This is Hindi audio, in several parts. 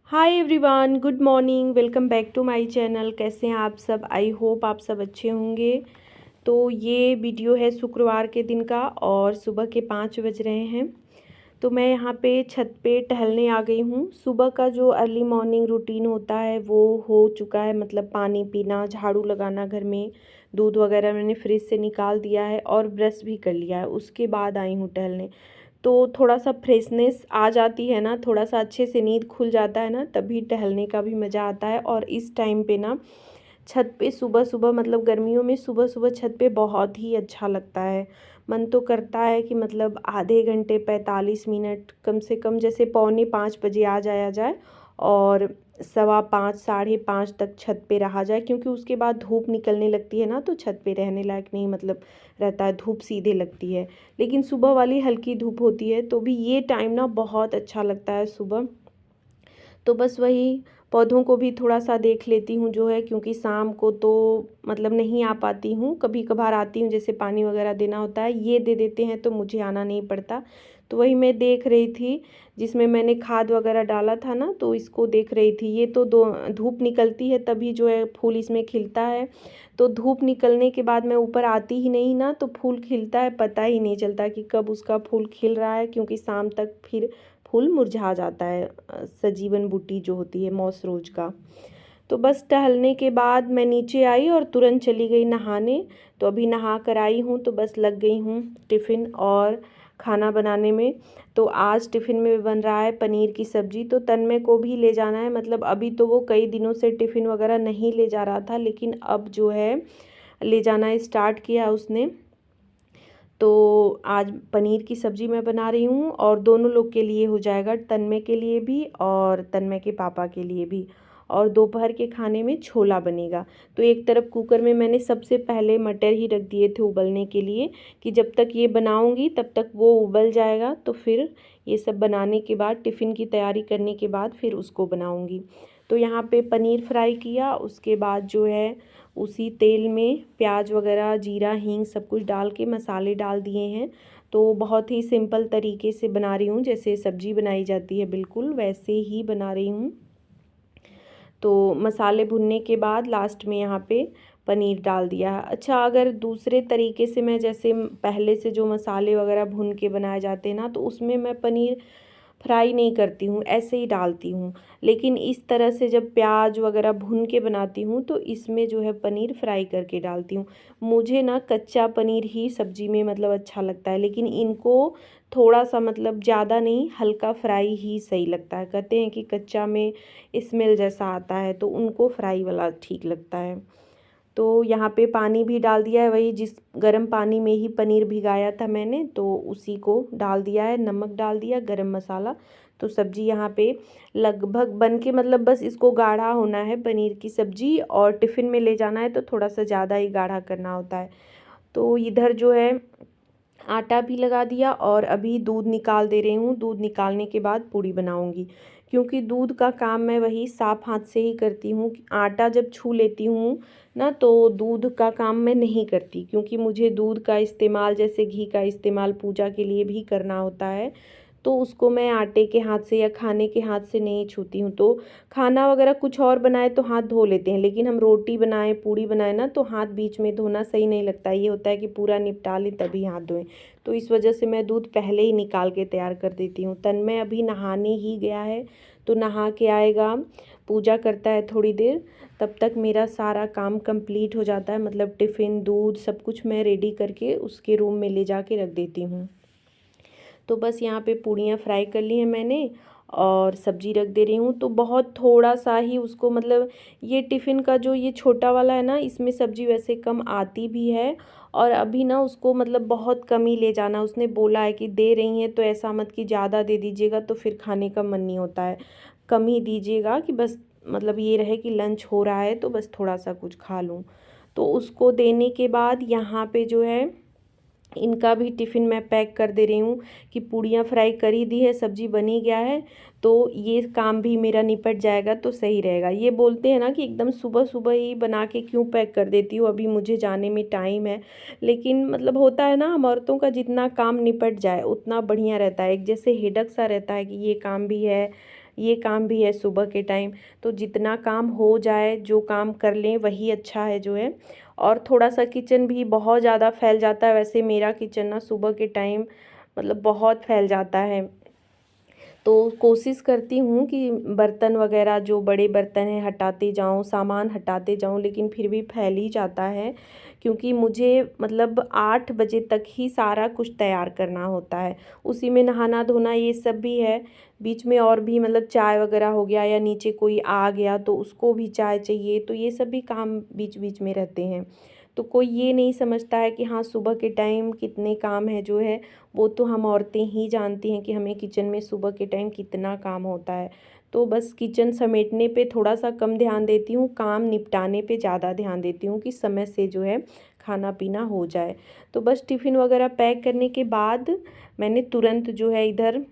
Hi everyone, good morning. Welcome back to my channel. कैसे हैं आप सब? आई होप आप सब अच्छे होंगे। तो ये वीडियो है शुक्रवार के दिन का और सुबह के 5 बज रहे हैं। तो मैं यहाँ पे छत पे टहलने आ गई हूँ। सुबह का जो अर्ली मॉर्निंग रूटीन होता है वो हो चुका है, मतलब पानी पीना, झाड़ू लगाना, घर में दूध वगैरह मैंने फ्रिज से निकाल दिया है और ब्रश भी कर लिया है। उसके बाद आई हूँ टहलने। तो थोड़ा सा फ्रेशनेस आ जाती है ना, थोड़ा सा अच्छे से नींद खुल जाता है ना, तभी टहलने का भी मज़ा आता है। और इस टाइम पे ना छत पे सुबह सुबह, मतलब गर्मियों में सुबह सुबह छत पे बहुत ही अच्छा लगता है। मन तो करता है कि मतलब आधे घंटे 45 मिनट कम से कम, जैसे 4:45 बजे आ जाया जाए और 5:15 5:30 तक छत पे रहा जाए, क्योंकि उसके बाद धूप निकलने लगती है ना, तो छत पे रहने लायक नहीं मतलब रहता है, धूप सीधे लगती है। लेकिन सुबह वाली हल्की धूप होती है, तो भी ये टाइम ना बहुत अच्छा लगता है सुबह। तो बस वही पौधों को भी थोड़ा सा देख लेती हूँ जो है, क्योंकि शाम को तो मतलब नहीं आ पाती हूँ, कभी कभार आती हूँ, जैसे पानी वगैरह देना होता है, ये दे देते हैं तो मुझे आना नहीं पड़ता। तो वही मैं देख रही थी, जिसमें मैंने खाद वगैरह डाला था ना, तो इसको देख रही थी। ये तो दो धूप निकलती है तभी जो है फूल इसमें खिलता है। तो धूप निकलने के बाद मैं ऊपर आती ही नहीं ना, तो फूल खिलता है, पता ही नहीं चलता कि कब उसका फूल खिल रहा है, क्योंकि शाम तक फिर फूल मुरझा जाता है। सजीवन बूटी जो होती है मौस रोज का। तो बस टहलने के बाद मैं नीचे आई और तुरंत चली गई नहाने। तो अभी नहा कर आई हूँ, तो बस लग गई हूँ टिफ़िन और खाना बनाने में। तो आज टिफ़िन में बन रहा है पनीर की सब्ज़ी। तो तन्मय को भी ले जाना है, मतलब अभी तो वो कई दिनों से टिफ़िन वगैरह नहीं ले जा रहा था, लेकिन अब जो है ले जाना स्टार्ट किया उसने। तो आज पनीर की सब्ज़ी मैं बना रही हूँ और दोनों लोग के लिए हो जाएगा, तन्मय के लिए भी और तन्मय के पापा के लिए भी। और दोपहर के खाने में छोला बनेगा। तो एक तरफ कुकर में मैंने सबसे पहले मटर ही रख दिए थे उबलने के लिए, कि जब तक ये बनाऊँगी तब तक वो उबल जाएगा, तो फिर ये सब बनाने के बाद, टिफ़िन की तैयारी करने के बाद फिर उसको बनाऊँगी। तो यहाँ पे पनीर फ्राई किया, उसके बाद जो है उसी तेल में प्याज वगैरह, जीरा, हींग सब कुछ डाल के मसाले डाल दिए हैं। तो बहुत ही सिंपल तरीके से बना रही हूँ, जैसे सब्ज़ी बनाई जाती है बिल्कुल वैसे ही बना रही हूँ। तो मसाले भुनने के बाद लास्ट में यहाँ पे पनीर डाल दिया। अच्छा, अगर दूसरे तरीके से मैं, जैसे पहले से जो मसाले वगैरह भुन के बनाए जाते हैं ना, तो उसमें मैं पनीर फ्राई नहीं करती हूँ, ऐसे ही डालती हूँ। लेकिन इस तरह से जब प्याज वगैरह भून के बनाती हूँ, तो इसमें जो है पनीर फ्राई करके डालती हूँ। मुझे ना कच्चा पनीर ही सब्ज़ी में मतलब अच्छा लगता है, लेकिन इनको थोड़ा सा मतलब ज़्यादा नहीं, हल्का फ्राई ही सही लगता है। कहते हैं कि कच्चा में स्मेल जैसा आता है, तो उनको फ्राई वाला ठीक लगता है। तो यहाँ पे पानी भी डाल दिया है, वही जिस गर्म पानी में ही पनीर भिगाया था मैंने, तो उसी को डाल दिया है, नमक डाल दिया, गरम मसाला। तो सब्ज़ी यहाँ पे लगभग बन के, मतलब बस इसको गाढ़ा होना है पनीर की सब्ज़ी, और टिफ़िन में ले जाना है तो थोड़ा सा ज़्यादा ही गाढ़ा करना होता है। तो इधर जो है आटा भी लगा दिया और अभी दूध निकाल दे रही हूँ। दूध निकालने के बाद पूड़ी बनाऊँगी, क्योंकि दूध का काम मैं वही साफ़ हाथ से ही करती हूँ। आटा जब छू लेती हूँ ना, तो दूध का काम मैं नहीं करती, क्योंकि मुझे दूध का इस्तेमाल, जैसे घी का इस्तेमाल पूजा के लिए भी करना होता है, तो उसको मैं आटे के हाथ से या खाने के हाथ से नहीं छूती हूँ। तो खाना वगैरह कुछ और बनाए तो हाथ धो लेते हैं, लेकिन हम रोटी बनाएं, पूड़ी बनाए ना, तो हाथ बीच में धोना सही नहीं लगता। ये होता है कि पूरा निपटा लें तभी हाथ धोएं। तो इस वजह से मैं दूध पहले ही निकाल के तैयार कर देती हूँ। तन्मय अभी नहाने ही गया है, तो नहा के आएगा, पूजा करता है थोड़ी देर, तब तक मेरा सारा काम कंप्लीट हो जाता है। मतलब टिफ़िन, दूध, सब कुछ मैं रेडी करके उसके रूम में ले जा के रख देती हूँ। तो बस यहाँ पे पूड़ियाँ फ्राई कर ली हैं मैंने और सब्ज़ी रख दे रही हूँ। तो बहुत थोड़ा सा ही उसको, मतलब ये टिफ़िन का जो ये छोटा वाला है ना, इसमें सब्ज़ी वैसे कम आती भी है, और अभी ना उसको मतलब बहुत कम ही ले जाना। उसने बोला है कि दे रही हैं तो ऐसा मत कि ज़्यादा दे दीजिएगा, तो फिर खाने का मन नहीं होता है। कम ही दीजिएगा, कि बस मतलब ये रहे कि लंच हो रहा है तो बस थोड़ा सा कुछ खा लूँ। तो उसको देने के बाद यहाँ पे जो है इनका भी टिफ़िन मैं पैक कर दे रही हूँ, कि पूड़ियाँ फ्राई कर ही दी है, सब्ज़ी बनी गया है, तो ये काम भी मेरा निपट जाएगा तो सही रहेगा। ये बोलते हैं ना कि एकदम सुबह सुबह ही बना के क्यों पैक कर देती हो, अभी मुझे जाने में टाइम है। लेकिन मतलब होता है ना, हम औरतों का जितना काम निपट जाए उतना बढ़िया रहता है। एक जैसे हेडक सा रहता है कि ये काम भी है, ये काम भी है सुबह के टाइम। तो जितना काम हो जाए, जो काम कर लें वही अच्छा है जो है। और थोड़ा सा किचन भी बहुत ज़्यादा फैल जाता है, वैसे मेरा किचन ना सुबह के टाइम मतलब बहुत फैल जाता है। तो कोशिश करती हूँ कि बर्तन वगैरह जो बड़े बर्तन हैं हटाते जाऊँ, सामान हटाते जाऊँ, लेकिन फिर भी फैल ही जाता है, क्योंकि मुझे मतलब 8 बजे तक ही सारा कुछ तैयार करना होता है। उसी में नहाना धोना ये सब भी है, बीच में और भी मतलब चाय वगैरह हो गया या नीचे कोई आ गया तो उसको भी चाय चाहिए, तो ये सब भी काम बीच बीच में रहते हैं। तो कोई ये नहीं समझता है कि हाँ सुबह के टाइम कितने काम है जो है, वो तो हम औरतें ही जानती हैं कि हमें किचन में सुबह के टाइम कितना काम होता है। तो बस किचन समेटने पे थोड़ा सा कम ध्यान देती हूँ, काम निपटाने पे ज़्यादा ध्यान देती हूँ कि समय से जो है खाना पीना हो जाए। तो बस टिफ़िन वगैरह पैक करने के बाद मैंने तुरंत जो है इधर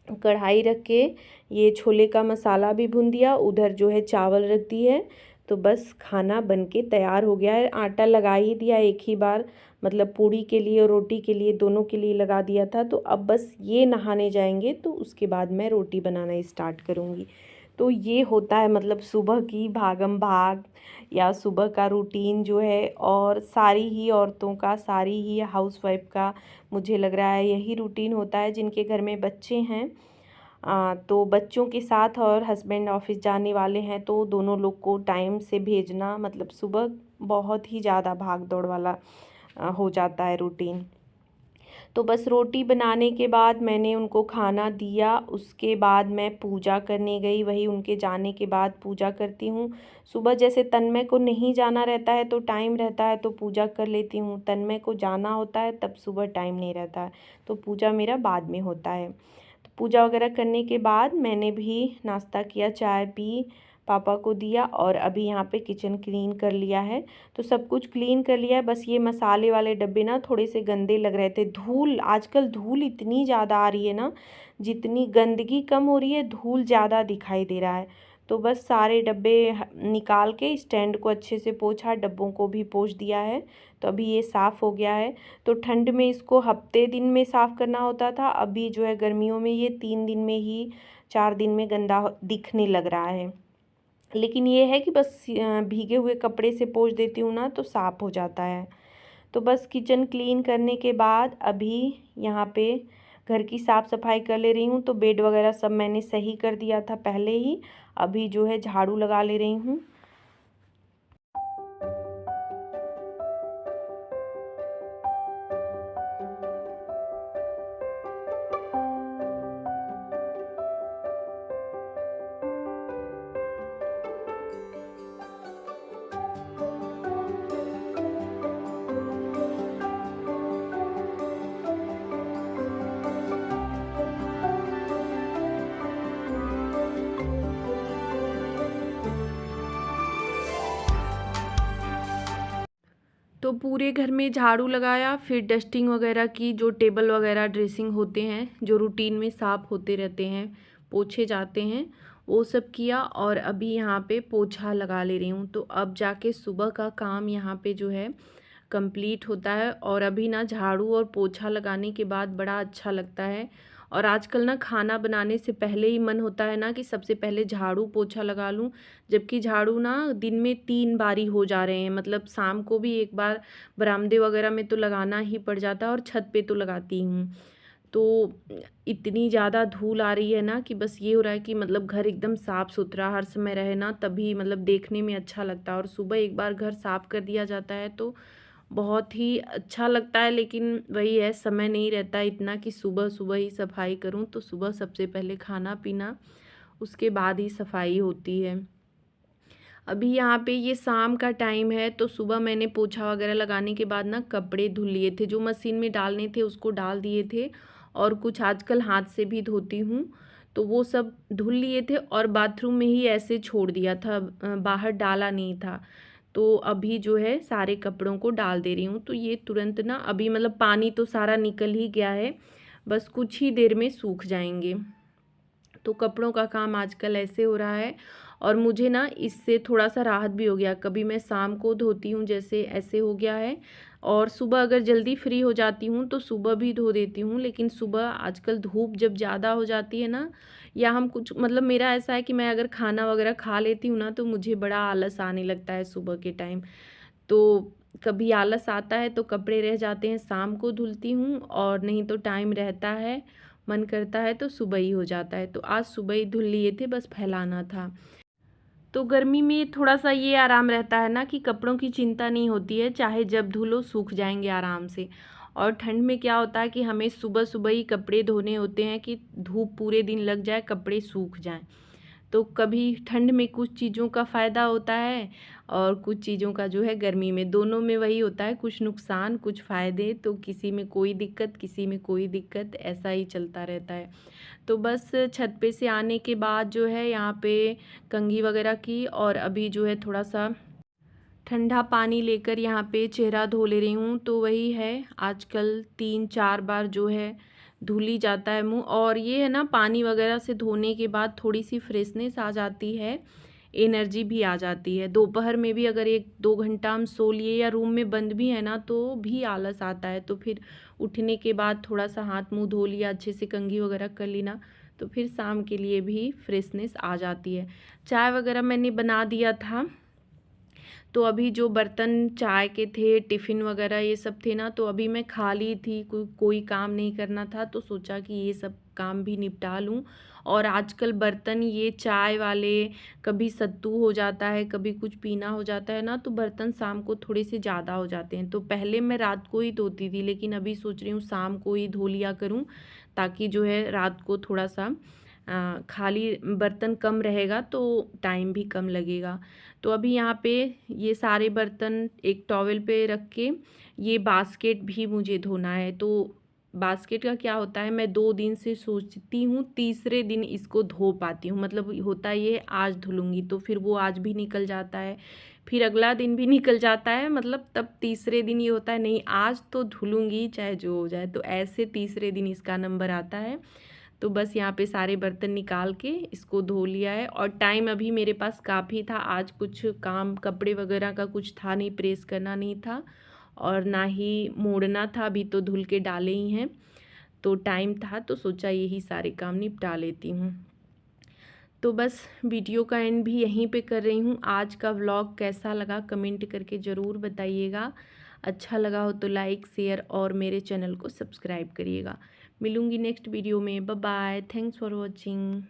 कढ़ाई रख के ये छोले का मसाला भी भून दिया, उधर जो है चावल रख दी है। तो बस खाना बन के तैयार हो गया है। आटा लगा ही दिया एक ही बार, मतलब पूड़ी के लिए और रोटी के लिए दोनों के लिए लगा दिया था। तो अब बस ये नहाने जाएंगे तो उसके बाद मैं रोटी बनाना स्टार्ट करूँगी। तो ये होता है मतलब सुबह की भागम भाग या सुबह का रूटीन जो है, और सारी ही औरतों का, सारी ही हाउसवाइफ का मुझे लग रहा है यही रूटीन होता है जिनके घर में बच्चे हैं। तो बच्चों के साथ और हस्बैंड ऑफिस जाने वाले हैं तो दोनों लोग को टाइम से भेजना मतलब सुबह बहुत ही ज़्यादा भाग दौड़ वाला हो जाता है रूटीन। तो बस रोटी बनाने के बाद मैंने उनको खाना दिया, उसके बाद मैं पूजा करने गई। वही उनके जाने के बाद पूजा करती हूँ। सुबह जैसे तन्मय को नहीं जाना रहता है तो टाइम रहता है तो पूजा कर लेती हूँ, तन्मय को जाना होता है तब सुबह टाइम नहीं रहता है तो पूजा मेरा बाद में होता है। तो पूजा वगैरह करने के बाद मैंने भी नाश्ता किया, चाय पी, पापा को दिया और अभी यहाँ पे किचन क्लीन कर लिया है। तो सब कुछ क्लीन कर लिया है, बस ये मसाले वाले डब्बे ना थोड़े से गंदे लग रहे थे। धूल, आजकल धूल इतनी ज़्यादा आ रही है ना, जितनी गंदगी कम हो रही है धूल ज़्यादा दिखाई दे रहा है। तो बस सारे डब्बे निकाल के स्टैंड को अच्छे से पोंछा, डब्बों को भी पोंछ दिया है। तो अभी ये साफ़ हो गया है। तो ठंड में इसको हफ्ते दिन में साफ़ करना होता था, अभी जो है गर्मियों में ये 3 दिन में ही, 4 दिन में गंदा दिखने लग रहा है। लेकिन ये है कि बस भीगे हुए कपड़े से पोंछ देती हूँ ना तो साफ़ हो जाता है। तो बस किचन क्लीन करने के बाद अभी यहाँ पे घर की साफ़ सफाई कर ले रही हूँ। तो बेड वगैरह सब मैंने सही कर दिया था पहले ही, अभी जो है झाड़ू लगा ले रही हूँ। तो पूरे घर में झाड़ू लगाया, फिर डस्टिंग वगैरह की, जो टेबल वगैरह ड्रेसिंग होते हैं जो रूटीन में साफ़ होते रहते हैं, पोछे जाते हैं, वो सब किया। और अभी यहाँ पे पोछा लगा ले रही हूँ। तो अब जाके सुबह का काम यहाँ पे जो है कंप्लीट होता है। और अभी ना झाड़ू और पोछा लगाने के बाद बड़ा अच्छा लगता है। और आजकल ना खाना बनाने से पहले ही मन होता है ना कि सबसे पहले झाड़ू पोछा लगा लूँ, जबकि झाड़ू ना दिन में 3 बारी हो जा रहे हैं। मतलब शाम को भी एक बार बरामदे वगैरह में तो लगाना ही पड़ जाता है और छत पे तो लगाती हूँ। तो इतनी ज़्यादा धूल आ रही है ना कि बस ये हो रहा है कि मतलब घर एकदम साफ़ सुथरा हर समय रहे ना, तभी मतलब देखने में अच्छा लगता है। और सुबह एक बार घर साफ़ कर दिया जाता है तो बहुत ही अच्छा लगता है। लेकिन वही है, समय नहीं रहता इतना कि सुबह सुबह ही सफाई करूं। तो सुबह सबसे पहले खाना पीना, उसके बाद ही सफाई होती है। अभी यहाँ पे ये शाम का टाइम है तो सुबह मैंने पोछा वगैरह लगाने के बाद ना कपड़े धुल लिए थे, जो मशीन में डालने थे उसको डाल दिए थे, और कुछ आजकल हाथ से भी धोती हूँ तो वो सब धुल लिए थे और बाथरूम में ही ऐसे छोड़ दिया था, बाहर डाला नहीं था। तो अभी जो है सारे कपड़ों को डाल दे रही हूँ। तो ये तुरंत ना अभी मतलब पानी तो सारा निकल ही गया है, बस कुछ ही देर में सूख जाएंगे। तो कपड़ों का काम आजकल ऐसे हो रहा है और मुझे ना इससे थोड़ा सा राहत भी हो गया। कभी मैं शाम को धोती हूँ, जैसे ऐसे हो गया है, और सुबह अगर जल्दी फ्री हो जाती हूँ तो सुबह भी धो देती हूँ। लेकिन सुबह आजकल धूप जब ज़्यादा हो जाती है ना, या हम कुछ मतलब मेरा ऐसा है कि मैं अगर खाना वगैरह खा लेती हूँ ना तो मुझे बड़ा आलस आने लगता है सुबह के टाइम। तो कभी आलस आता है तो कपड़े रह जाते हैं शाम को धुलती हूँ, और नहीं तो टाइम रहता है, मन करता है तो सुबह ही हो जाता है। तो आज सुबह ही धुल लिए थे, बस फैलाना था। तो गर्मी में थोड़ा सा ये आराम रहता है ना कि कपड़ों की चिंता नहीं होती है, चाहे जब धुलो सूख जाएंगे आराम से। और ठंड में क्या होता है कि हमें सुबह सुबह ही कपड़े धोने होते हैं कि धूप पूरे दिन लग जाए, कपड़े सूख जाएं। तो कभी ठंड में कुछ चीज़ों का फ़ायदा होता है और कुछ चीज़ों का जो है गर्मी में, दोनों में वही होता है, कुछ नुकसान कुछ फ़ायदे। तो किसी में कोई दिक्कत, किसी में कोई दिक्कत, ऐसा ही चलता रहता है। तो बस छत पे से आने के बाद जो है यहाँ पे कंघी वगैरह की, और अभी जो है थोड़ा सा ठंडा पानी लेकर यहाँ पे चेहरा धो ले रही हूँ। तो वही है, आजकल 3-4 बार जो है धुल ही जाता है मुँह। और ये है ना, पानी वगैरह से धोने के बाद थोड़ी सी फ्रेशनेस आ जाती है, एनर्जी भी आ जाती है। दोपहर में भी अगर 1-2 घंटा हम सो लिए या रूम में बंद भी है ना तो भी आलस आता है। तो फिर उठने के बाद थोड़ा सा हाथ मुँह धो लिया, अच्छे से कंघी वगैरह कर ली ना, तो फिर शाम के लिए भी फ्रेशनेस आ जाती है। चाय वगैरह मैंने बना दिया था। तो अभी जो बर्तन चाय के थे, टिफ़िन वगैरह ये सब थे ना, तो अभी मैं खाली थी, कोई काम नहीं करना था, तो सोचा कि ये सब काम भी निपटा लूँ। और आजकल बर्तन ये चाय वाले, कभी सत्तू हो जाता है, कभी कुछ पीना हो जाता है ना, तो बर्तन शाम को थोड़े से ज़्यादा हो जाते हैं। तो पहले मैं रात को ही धोती थी, लेकिन अभी सोच रही हूँ शाम को ही धो लिया करूँ, ताकि जो है रात को थोड़ा सा खाली बर्तन कम रहेगा तो टाइम भी कम लगेगा। तो अभी यहाँ पे ये सारे बर्तन एक टॉवेल पे रख के, ये बास्केट भी मुझे धोना है। तो बास्केट का क्या होता है, मैं 2 दिन से सोचती हूँ, तीसरे दिन इसको धो पाती हूँ। मतलब होता ये आज धुलूँगी, तो फिर वो आज भी निकल जाता है, फिर अगला दिन भी निकल जाता है। मतलब तब तीसरे दिन ये होता है, नहीं आज तो धुलूँगी चाहे जो हो जाए। तो ऐसे तीसरे दिन इसका नंबर आता है। तो बस यहाँ पे सारे बर्तन निकाल के इसको धो लिया है। और टाइम अभी मेरे पास काफ़ी था, आज कुछ काम कपड़े वगैरह का कुछ था नहीं, प्रेस करना नहीं था और ना ही मोड़ना था, अभी तो धुल के डाले ही हैं। तो टाइम था तो सोचा यही सारे काम निपटा लेती हूँ। तो बस वीडियो का एंड भी यहीं पे कर रही हूँ। आज का व्लॉग कैसा लगा कमेंट करके ज़रूर बताइएगा। अच्छा लगा हो तो लाइक शेयर और मेरे चैनल को सब्सक्राइब करिएगा। मिलूँगी नेक्स्ट वीडियो में। Bye bye, thanks for watching.